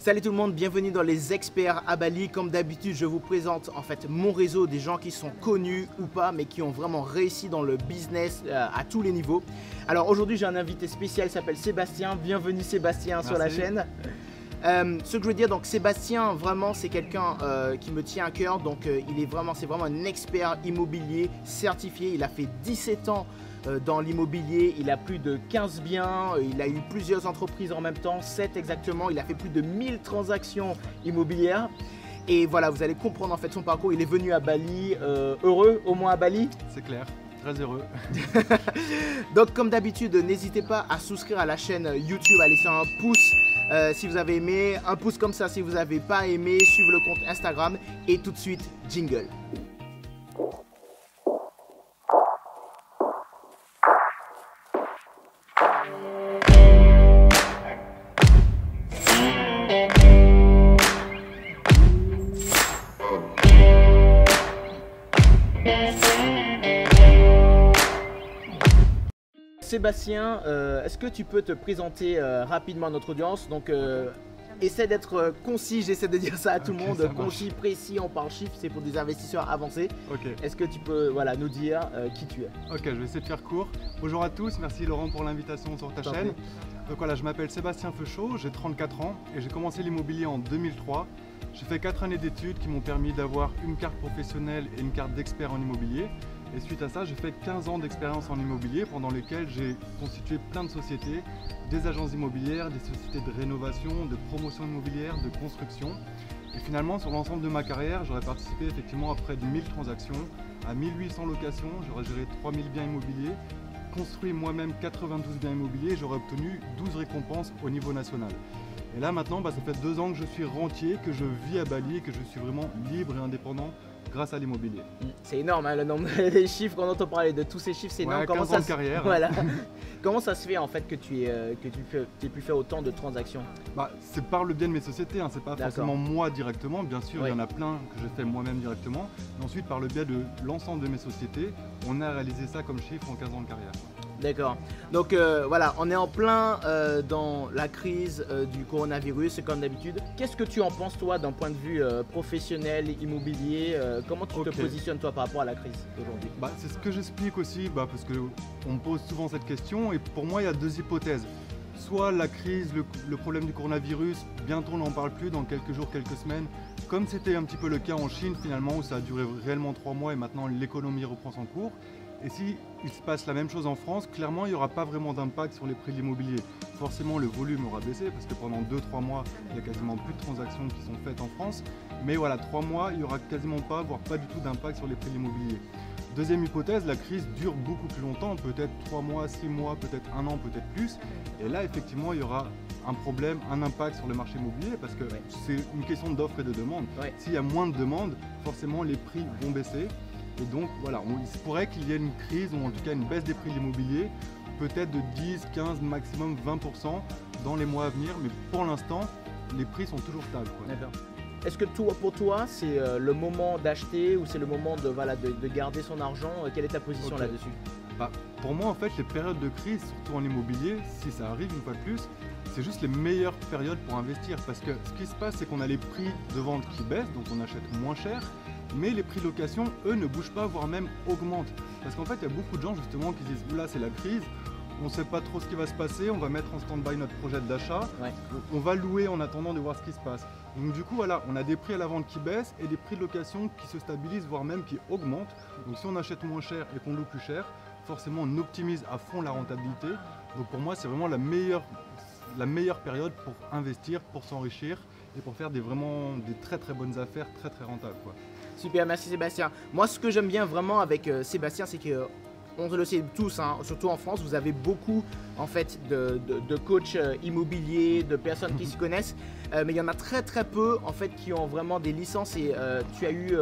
Salut tout le monde, bienvenue dans les experts à Bali. Comme d'habitude, je vous présente en fait mon réseau des gens qui sont connus ou pas, mais qui ont vraiment réussi dans le business à tous les niveaux. Alors aujourd'hui, j'ai un invité spécial, il s'appelle Sébastien. Bienvenue Sébastien. Merci. Sur la chaîne. Ce que je veux dire, donc Sébastien, vraiment, c'est quelqu'un qui me tient à cœur. Donc c'est vraiment un expert immobilier certifié. Il a fait 17 ans dans l'immobilier, il a plus de 15 biens, il a eu plusieurs entreprises en même temps, 7 exactement, il a fait plus de 1000 transactions immobilières. Et voilà, vous allez comprendre en fait son parcours. Il est venu à Bali, heureux au moins à Bali. C'est clair, très heureux. Donc comme d'habitude, n'hésitez pas à souscrire à la chaîne YouTube, à laisser un pouce si vous avez aimé, un pouce comme ça si vous n'avez pas aimé, suivez le compte Instagram et tout de suite, jingle. Sébastien, est-ce que tu peux te présenter rapidement à notre audience? Donc, essaie d'être concis, j'essaie de dire ça à tout le monde, concis, précis, on parle chiffres, c'est pour des investisseurs avancés. Est-ce que tu peux nous dire qui tu es? Ok, je vais essayer de faire court. Bonjour à tous, merci Laurent pour l'invitation sur ta chaîne. Donc voilà, je m'appelle Sébastien Feuchot, j'ai 34 ans et j'ai commencé l'immobilier en 2003. J'ai fait 4 années d'études qui m'ont permis d'avoir une carte professionnelle et une carte d'expert en immobilier. Et suite à ça, j'ai fait 15 ans d'expérience en immobilier pendant lesquels j'ai constitué plein de sociétés, des agences immobilières, des sociétés de rénovation, de promotion immobilière, de construction. Et finalement, sur l'ensemble de ma carrière, j'aurais participé effectivement à près de 1000 transactions, à 1800 locations, j'aurais géré 3000 biens immobiliers, construit moi-même 92 biens immobiliers et j'aurais obtenu 12 récompenses au niveau national. Et là maintenant, ça fait 2 ans que je suis rentier, que je vis à Bali et que je suis vraiment libre et indépendant grâce à l'immobilier. C'est énorme hein, le nombre des chiffres qu'on entend parler, de tous ces chiffres, c'est énorme. 15 ans de carrière. Voilà. Comment ça se fait en fait que tu aies pu faire autant de transactions? C'est par le biais de mes sociétés, hein. C'est pas forcément moi directement, bien sûr, il y en a plein que je fais moi-même directement. Mais ensuite, par le biais de l'ensemble de mes sociétés, on a réalisé ça comme chiffre en 15 ans de carrière. D'accord. Donc voilà, on est en plein dans la crise du coronavirus, comme d'habitude. Qu'est-ce que tu en penses toi d'un point de vue professionnel, immobilier? Comment tu te positionnes toi par rapport à la crise aujourd'hui? C'est ce que j'explique aussi, parce qu'on me pose souvent cette question et pour moi il y a 2 hypothèses. Soit la crise, le problème du coronavirus, bientôt on n'en parle plus dans quelques jours, quelques semaines, comme c'était un petit peu le cas en Chine finalement où ça a duré réellement 3 mois et maintenant l'économie reprend son cours. Et si il se passe la même chose en France, clairement il n'y aura pas vraiment d'impact sur les prix de l'immobilier. Forcément le volume aura baissé parce que pendant 2-3 mois il n'y a quasiment plus de transactions qui sont faites en France. Mais voilà, 3 mois il n'y aura quasiment pas, voire pas du tout d'impact sur les prix de l'immobilier. Deuxième hypothèse, la crise dure beaucoup plus longtemps, peut-être 3 mois, 6 mois, peut-être 1 an, peut-être plus. Et là effectivement il y aura un problème, un impact sur le marché immobilier parce que c'est une question d'offre et de demande. S'il y a moins de demande, forcément les prix vont baisser. Et donc voilà, il se pourrait qu'il y ait une crise ou en tout cas une baisse des prix de l'immobilier, peut-être de 10, 15, maximum 20% dans les mois à venir, mais pour l'instant, les prix sont toujours stables. D'accord. Est-ce que pour toi, c'est le moment d'acheter ou c'est le moment de garder son argent? Quelle est ta position là-dessus? Pour moi, en fait, les périodes de crise, surtout en immobilier, si ça arrive une fois de plus, c'est juste les meilleures périodes pour investir parce que ce qui se passe, c'est qu'on a les prix de vente qui baissent, donc on achète moins cher. Mais les prix de location, eux, ne bougent pas, voire même augmentent. Parce qu'en fait, il y a beaucoup de gens justement qui disent « Oula, c'est la crise, on ne sait pas trop ce qui va se passer, on va mettre en stand-by notre projet d'achat, on va louer en attendant de voir ce qui se passe. » Donc du coup, voilà, on a des prix à la vente qui baissent et des prix de location qui se stabilisent, voire même qui augmentent. Donc si on achète moins cher et qu'on loue plus cher, forcément on optimise à fond la rentabilité. Donc pour moi, c'est vraiment la meilleure période pour investir, pour s'enrichir et pour faire vraiment des très très bonnes affaires, très très rentables. Super, merci Sébastien. Moi, ce que j'aime bien vraiment avec Sébastien, c'est que, on le sait tous, hein, surtout en France, vous avez beaucoup en fait de coachs immobiliers, de personnes qui se connaissent, mais il y en a très très peu en fait qui ont vraiment des licences et tu as eu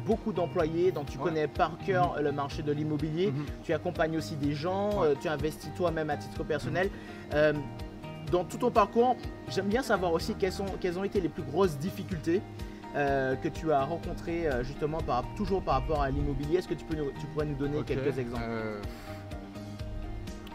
beaucoup d'employés, donc tu connais par cœur le marché de l'immobilier, tu accompagnes aussi des gens, tu investis toi-même à titre personnel. Dans tout ton parcours, j'aime bien savoir aussi quelles ont été les plus grosses difficultés que tu as rencontré justement toujours par rapport à l'immobilier. Est-ce que tu pourrais nous donner quelques exemples?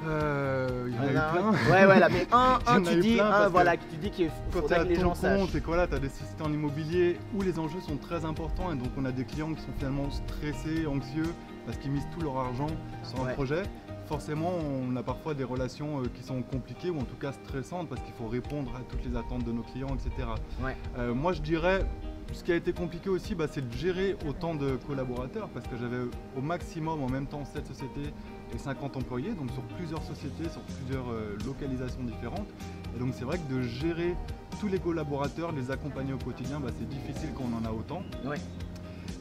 Il y en a eu plein. Ouais, voilà, mais Il y en a tu eu dis, plein parce voilà, que que tu dis qu'il quand tu faudrait as que les ton gens sachent. compte et que voilà, tu as des sociétés en immobilier où les enjeux sont très importants et donc on a des clients qui sont finalement stressés, anxieux parce qu'ils misent tout leur argent sur un projet. Forcément, on a parfois des relations qui sont compliquées ou en tout cas stressantes parce qu'il faut répondre à toutes les attentes de nos clients, etc. Ouais. Moi, je dirais, ce qui a été compliqué aussi, c'est de gérer autant de collaborateurs parce que j'avais au maximum en même temps 7 sociétés et 50 employés, donc sur plusieurs sociétés, sur plusieurs localisations différentes. Et donc c'est vrai que de gérer tous les collaborateurs, les accompagner au quotidien, c'est difficile quand on en a autant. Ouais.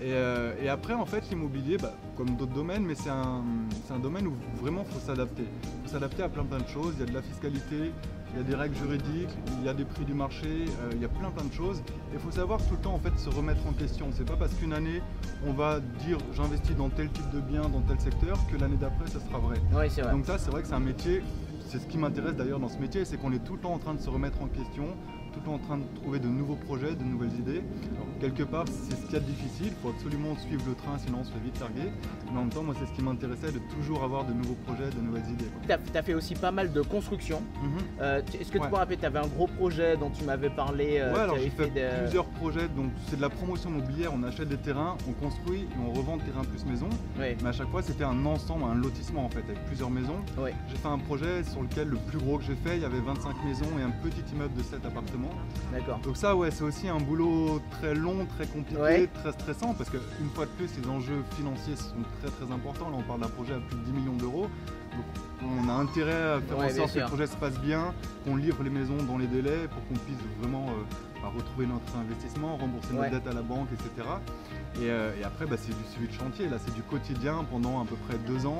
Et après, en fait, l'immobilier, comme d'autres domaines, mais c'est un domaine où vraiment il faut s'adapter. Il faut s'adapter à plein de choses. Il y a de la fiscalité, il y a des règles juridiques, il y a des prix du marché, il y a plein de choses. Et il faut savoir tout le temps en fait se remettre en question. C'est pas parce qu'une année on va dire j'investis dans tel type de bien, dans tel secteur, que l'année d'après ça sera vrai. Oui, c'est vrai. Donc ça, c'est vrai que c'est un métier. C'est ce qui m'intéresse d'ailleurs dans ce métier, c'est qu'on est tout le temps en train de se remettre en question, tout le temps en train de trouver de nouveaux projets, de nouvelles idées. Alors, quelque part, c'est ce qu'il y a de difficile, il faut absolument suivre le train, sinon on se fait vite larguer. Mais en même temps, moi, c'est ce qui m'intéressait, de toujours avoir de nouveaux projets, de nouvelles idées. Tu as fait aussi pas mal de construction. Est-ce que tu peux rappeler, tu avais un gros projet dont tu m'avais parlé? Ouais, alors j'ai fait plusieurs projets, donc c'est de la promotion immobilière, on achète des terrains, on construit et on revend terrain plus maison. Oui. Mais à chaque fois, c'était un ensemble, un lotissement en fait, avec plusieurs maisons. Oui. J'ai fait un projet sur lequel le plus gros que j'ai fait, il y avait 25 maisons et un petit immeuble de 7 appartements. D'accord. Donc ça, ouais, c'est aussi un boulot très long, très compliqué, très stressant, parce qu'une fois de plus, les enjeux financiers sont très importants. Là, on parle d'un projet à plus de 10 millions d'euros. Donc on a intérêt à faire en sorte que le projet se passe bien, qu'on livre les maisons dans les délais pour qu'on puisse vraiment retrouver notre investissement, rembourser notre dette à la banque, etc. Et après, c'est du suivi de chantier. Là, c'est du quotidien pendant à peu près 2 ans.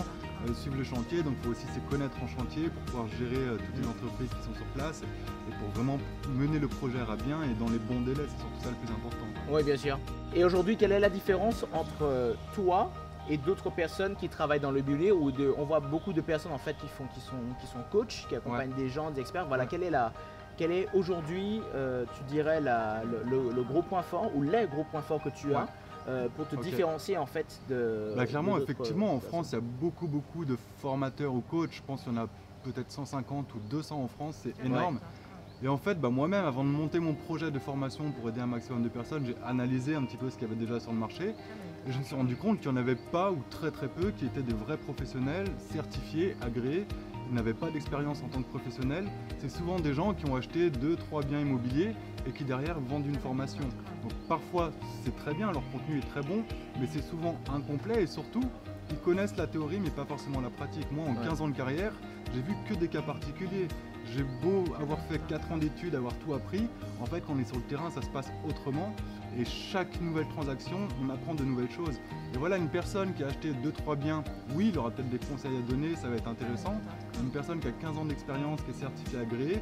Suivre le chantier, donc il faut aussi se connaître en chantier pour pouvoir gérer toutes les entreprises qui sont sur place et pour vraiment mener le projet à bien et dans les bons délais, c'est surtout ça le plus important. Oui, bien sûr. Et aujourd'hui, quelle est la différence entre toi et d'autres personnes qui travaillent dans le l'immobilier, où on voit beaucoup de personnes en fait qui sont coachs, qui accompagnent des gens, des experts. Voilà, quel est aujourd'hui, tu dirais, le gros point fort ou les gros points forts que tu as pour te différencier en fait de... Clairement, effectivement, en France, il y a beaucoup de formateurs ou coachs. Je pense qu'il y en a peut-être 150 ou 200 en France, c'est énorme. Et en fait, moi-même, avant de monter mon projet de formation pour aider un maximum de personnes, j'ai analysé un petit peu ce qu'il y avait déjà sur le marché. Et je me suis rendu compte qu'il n'y en avait pas, ou très peu, qui étaient des vrais professionnels, certifiés, agréés. Ils n'avaient pas d'expérience en tant que professionnels. C'est souvent des gens qui ont acheté 2-3 biens immobiliers et qui derrière vendent une formation. Donc parfois c'est très bien, leur contenu est très bon, mais c'est souvent incomplet et surtout ils connaissent la théorie mais pas forcément la pratique. Moi en 15 ans de carrière, j'ai vu que des cas particuliers. J'ai beau avoir fait 4 ans d'études, avoir tout appris, en fait quand on est sur le terrain ça se passe autrement et chaque nouvelle transaction on apprend de nouvelles choses. Et voilà, une personne qui a acheté 2-3 biens, oui il aura peut-être des conseils à donner, ça va être intéressant. Une personne qui a 15 ans d'expérience, qui est certifiée agréée,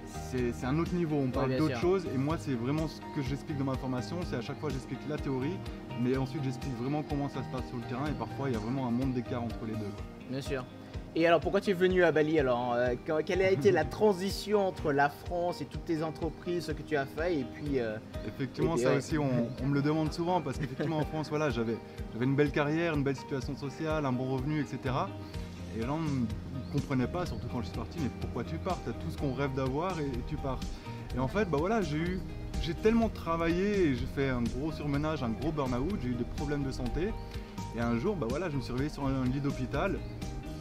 c'est un autre niveau, on parle d'autre chose et moi c'est vraiment ce que j'explique dans ma formation, c'est à chaque fois j'explique la théorie mais ensuite j'explique vraiment comment ça se passe sur le terrain et parfois il y a vraiment un monde d'écart entre les deux. Bien sûr. Et alors pourquoi tu es venu à Bali alors quelle a été la transition entre la France et toutes tes entreprises, ce que tu as fait et puis... Effectivement ça aussi on me le demande souvent parce qu'effectivement en France voilà, j'avais une belle carrière, une belle situation sociale, un bon revenu, etc. Et les gens ne comprenaient pas, surtout quand je suis parti, mais pourquoi tu pars? Tu as tout ce qu'on rêve d'avoir et tu pars. Et en fait, voilà, j'ai tellement travaillé et j'ai fait un gros surmenage, un gros burn-out, j'ai eu des problèmes de santé. Et un jour, voilà, je me suis réveillé sur un lit d'hôpital.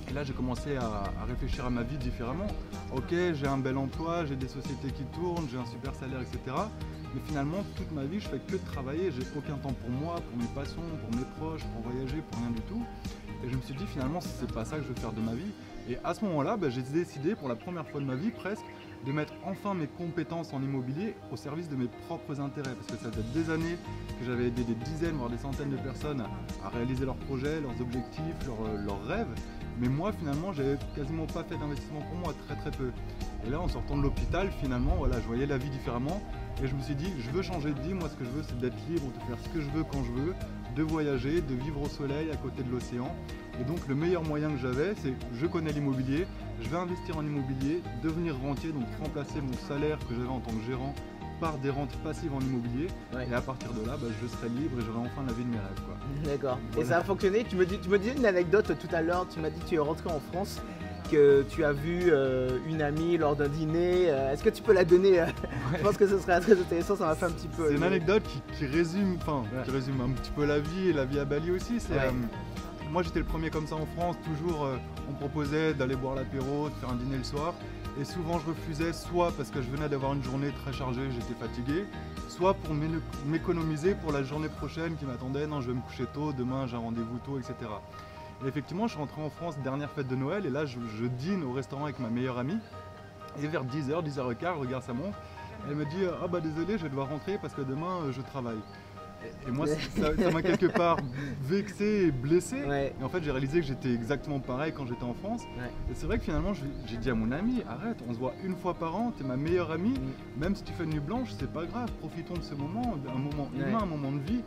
Et là, j'ai commencé à réfléchir à ma vie différemment. Ok, j'ai un bel emploi, j'ai des sociétés qui tournent, j'ai un super salaire, etc. Mais finalement, toute ma vie, je fais que de travailler. J'ai aucun temps pour moi, pour mes passions, pour mes proches, pour voyager, pour rien du tout. Et je me suis dit finalement c'est pas ça que je veux faire de ma vie. Et à ce moment-là, j'ai décidé pour la première fois de ma vie presque de mettre enfin mes compétences en immobilier au service de mes propres intérêts. Parce que ça fait des années que j'avais aidé des dizaines voire des centaines de personnes à réaliser leurs projets, leurs objectifs, leurs rêves. Mais moi finalement j'avais quasiment pas fait d'investissement pour moi, très peu. Et là en sortant de l'hôpital finalement voilà, je voyais la vie différemment. Et je me suis dit je veux changer de vie, moi ce que je veux c'est d'être libre, de faire ce que je veux quand je veux, de voyager, de vivre au soleil à côté de l'océan. Et donc le meilleur moyen que j'avais, c'est je connais l'immobilier, je vais investir en immobilier, devenir rentier, donc remplacer mon salaire que j'avais en tant que gérant par des rentes passives en immobilier. Et à partir de là, je serai libre et j'aurai enfin la vie de mes rêves. D'accord. Voilà. Et ça a fonctionné. Tu me disais une anecdote tout à l'heure, tu m'as dit que tu es rentré en France que tu as vu une amie lors d'un dîner. Est-ce que tu peux la donner Je pense que ce serait très intéressant, ça m'a fait un petit peu. C'est une anecdote qui résume, qui résume un petit peu la vie et la vie à Bali aussi. Moi j'étais le premier comme ça en France, toujours on me proposait d'aller boire l'apéro, de faire un dîner le soir. Et souvent je refusais, soit parce que je venais d'avoir une journée très chargée, j'étais fatigué, soit pour m'économiser pour la journée prochaine qui m'attendait. Non, je vais me coucher tôt, demain j'ai un rendez-vous tôt, etc. Et effectivement, je suis rentré en France, dernière fête de Noël, et là je dîne au restaurant avec ma meilleure amie. Et vers 10h, 10h15, je regarde sa montre, elle me dit « Ah bah désolé, je vais devoir rentrer parce que demain je travaille ». Et moi, ça m'a quelque part vexé et blessé. Ouais. Et en fait, j'ai réalisé que j'étais exactement pareil quand j'étais en France. Ouais. Et c'est vrai que finalement, j'ai dit à mon ami, arrête, on se voit une fois par an, t'es ma meilleure amie. Même si tu fais une nuit blanche, c'est pas grave, profitons de ce moment, un moment humain, un moment de vie.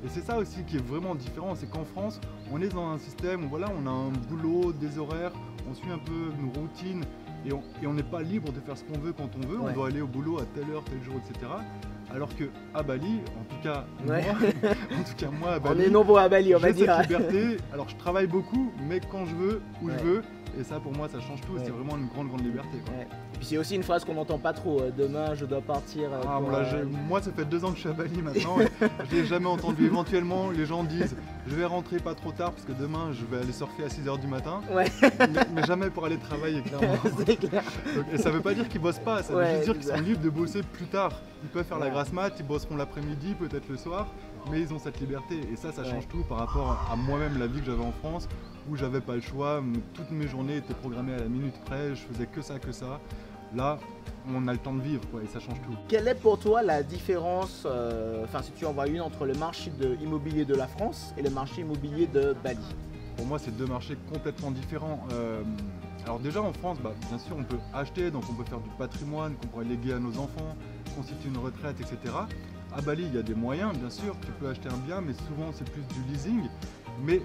Et c'est ça aussi qui est vraiment différent, c'est qu'en France, on est dans un système où voilà, on a un boulot, des horaires, on suit un peu nos routines et on n'est pas libre de faire ce qu'on veut quand on veut. On doit aller au boulot à telle heure, tel jour, etc. Alors qu'à Bali, en tout cas moi à Bali, on est nombreux à Bali, on va dire. J'ai cette liberté. Alors je travaille beaucoup, mais quand je veux, où je veux. Et ça pour moi ça change tout, c'est vraiment une grande liberté. Quoi. Et puis c'est aussi une phrase qu'on n'entend pas trop, demain je dois partir. Moi ça fait 2 ans que je suis à Bali maintenant, et je l'ai jamais entendu. Éventuellement les gens disent je vais rentrer pas trop tard parce que demain je vais aller surfer à 6h du matin, mais jamais pour aller travailler clairement. C'est clair. Donc, et ça veut pas dire qu'ils bossent pas, ça veut juste dire qu'ils sont libres de bosser plus tard. Ils peuvent faire la grasse mat, ils bosseront l'après-midi, peut-être le soir, mais ils ont cette liberté et ça change tout par rapport à moi-même, la vie que j'avais en France où j'avais pas le choix, toutes mes journées étaient programmées à la minute près, je faisais que ça. Là, on a le temps de vivre quoi, et ça change tout. Quelle est pour toi la différence, si tu en vois une, entre le marché immobilier de la France et le marché immobilier de Bali? Pour moi, c'est 2 marchés complètement différents. Alors déjà en France, bien sûr, on peut acheter, donc on peut faire du patrimoine qu'on pourrait léguer à nos enfants, constituer une retraite, etc. À Bali, il y a des moyens, bien sûr, tu peux acheter un bien, mais souvent c'est plus du leasing. Mais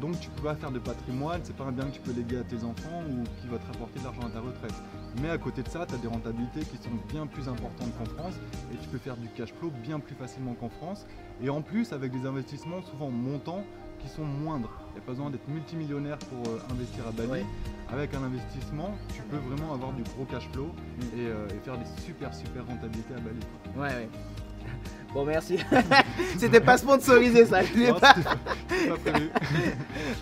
donc tu peux pas faire de patrimoine, c'est pas un bien que tu peux léguer à tes enfants ou qui va te rapporter de l'argent à ta retraite. Mais à côté de ça, tu as des rentabilités qui sont bien plus importantes qu'en France et tu peux faire du cash flow bien plus facilement qu'en France. Et en plus, avec des investissements souvent montants qui sont moindres. Il n'y a pas besoin d'être multimillionnaire pour investir à Bali. Avec un investissement, tu peux vraiment avoir du gros cash flow et faire des super rentabilités à Bali. Ouais. Bon, merci. C'était pas sponsorisé ça, je l'ai pas. C'était pas prévu.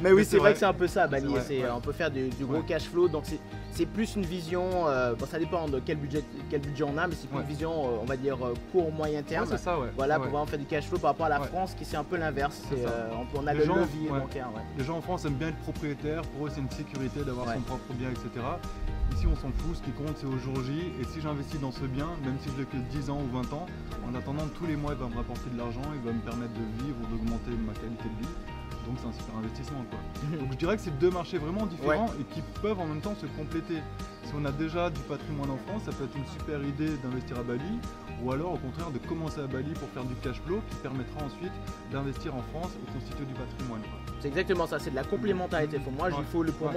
Mais oui, c'est vrai que c'est un peu ça, Bali. On peut faire du gros Ouais. cash flow, donc c'est plus une vision. Bon, ça dépend de quel budget on a, mais c'est plus une vision, on va dire, court moyen terme. Ouais, c'est ça, ouais. Voilà, Ouais. pour vraiment faire du cash flow par rapport à la France, qui c'est un peu l'inverse. C'est ça. On a Les le gens, levier bancaire. Les gens en France aiment bien être propriétaires, pour eux c'est une sécurité d'avoir son propre bien, etc. Ici on s'en fout, ce qui compte c'est au jour J, et si j'investis dans ce bien, même si je l'ai que 10 ans ou 20 ans, en attendant tous les mois il va me rapporter de l'argent, il va me permettre de vivre ou d'augmenter ma qualité de vie. Donc c'est un super investissement quoi. Donc je dirais que c'est 2 marchés vraiment différents et qui peuvent en même temps se compléter. Si on a déjà du patrimoine en France, ça peut être une super idée d'investir à Bali, ou alors au contraire de commencer à Bali pour faire du cash flow qui permettra ensuite d'investir en France et constituer du patrimoine. C'est exactement ça, c'est de la complémentarité. Pour moi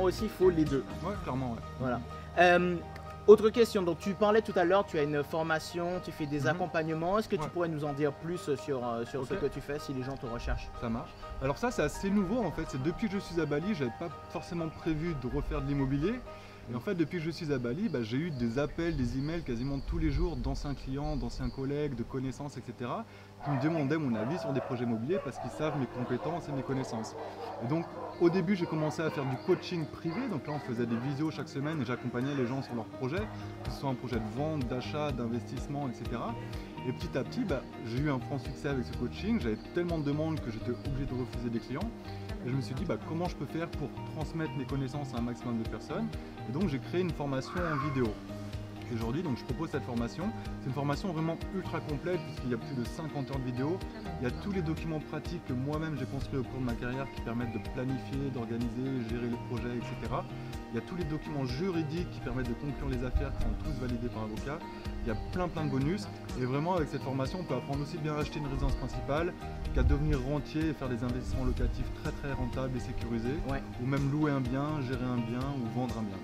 aussi, il faut les deux. Ouais, clairement. Voilà. Autre question, donc tu parlais tout à l'heure, tu as une formation, tu fais des accompagnements. Est-ce que tu pourrais nous en dire plus sur ce que tu fais si les gens te recherchent? Ça marche. Alors ça c'est assez nouveau en fait, c'est depuis que je suis à Bali, j'avais pas forcément prévu de refaire de l'immobilier. Et en fait depuis que je suis à Bali, j'ai eu des appels, des emails quasiment tous les jours d'anciens clients, d'anciens collègues, de connaissances, etc. qui me demandaient mon avis sur des projets immobiliers parce qu'ils savent mes compétences et mes connaissances. Et donc au début j'ai commencé à faire du coaching privé, donc là on faisait des visios chaque semaine et j'accompagnais les gens sur leurs projets, que ce soit un projet de vente, d'achat, d'investissement, etc. Et petit à petit, j'ai eu un franc succès avec ce coaching, j'avais tellement de demandes que j'étais obligé de refuser des clients. Et je me suis dit comment je peux faire pour transmettre mes connaissances à un maximum de personnes. Et donc j'ai créé une formation en vidéo. Aujourd'hui, donc je propose cette formation. C'est une formation vraiment ultra complète puisqu'il y a plus de 50 heures de vidéo. Il y a tous les documents pratiques que moi-même j'ai construits au cours de ma carrière qui permettent de planifier, d'organiser, gérer les projets, etc. Il y a tous les documents juridiques qui permettent de conclure les affaires qui sont tous validés par avocat. Il y a plein de bonus et vraiment avec cette formation on peut apprendre aussi bien à acheter une résidence principale qu'à devenir rentier et faire des investissements locatifs très rentables et sécurisés, ou même louer un bien, gérer un bien ou vendre un bien.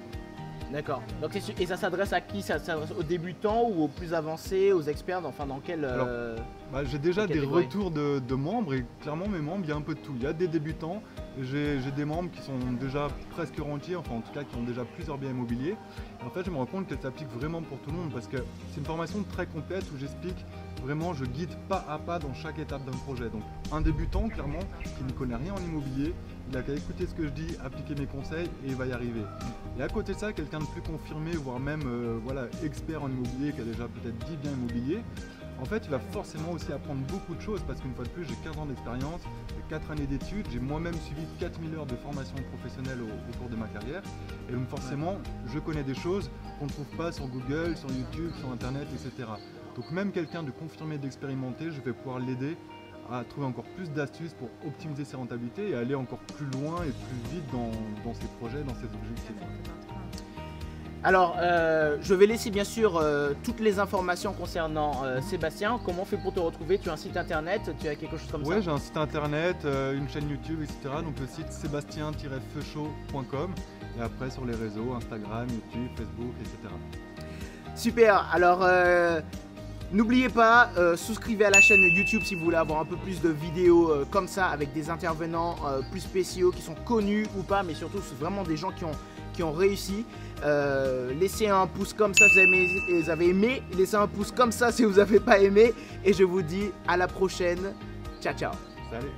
D'accord. Donc, et ça s'adresse à qui? Ça s'adresse aux débutants ou aux plus avancés, aux experts? Enfin, dans quel... J'ai déjà des catégorie? retours de membres et clairement mes membres, il y a un peu de tout. Il y a des débutants, j'ai des membres qui sont déjà presque rentiers, enfin en tout cas qui ont déjà plusieurs biens immobiliers. Et en fait, je me rends compte qu'elle s'applique vraiment pour tout le monde parce que c'est une formation très complète où j'explique vraiment, je guide pas à pas dans chaque étape d'un projet. Donc un débutant, clairement, qui ne connaît rien en immobilier, il a qu'à écouter ce que je dis, appliquer mes conseils et il va y arriver. Et à côté de ça, quelqu'un de plus confirmé, voire même voilà, expert en immobilier, qui a déjà peut-être 10 biens immobiliers, en fait, il va forcément aussi apprendre beaucoup de choses parce qu'une fois de plus, j'ai 15 ans d'expérience, j'ai 4 années d'études, j'ai moi-même suivi 4000 heures de formation professionnelle au cours de ma carrière. Et donc forcément, je connais des choses qu'on ne trouve pas sur Google, sur YouTube, sur Internet, etc. Donc même quelqu'un de confirmé, d'expérimenté, je vais pouvoir l'aider à trouver encore plus d'astuces pour optimiser ses rentabilités et aller encore plus loin et plus vite dans ses projets, dans ses objectifs. Alors, je vais laisser bien sûr toutes les informations concernant Sébastien. Comment on fait pour te retrouver? Tu as un site internet? Tu as quelque chose comme ça? Oui, j'ai un site internet, une chaîne YouTube, etc. Donc le site sébastien-feuchaud.com et après sur les réseaux, Instagram, YouTube, Facebook, etc. Super. Alors, n'oubliez pas, souscrivez à la chaîne YouTube si vous voulez avoir un peu plus de vidéos comme ça avec des intervenants plus spéciaux qui sont connus ou pas, mais surtout c'est vraiment des gens qui ont réussi. Laissez un pouce comme ça si vous avez aimé, laissez un pouce comme ça si vous n'avez pas aimé et je vous dis à la prochaine. Ciao ciao. Salut.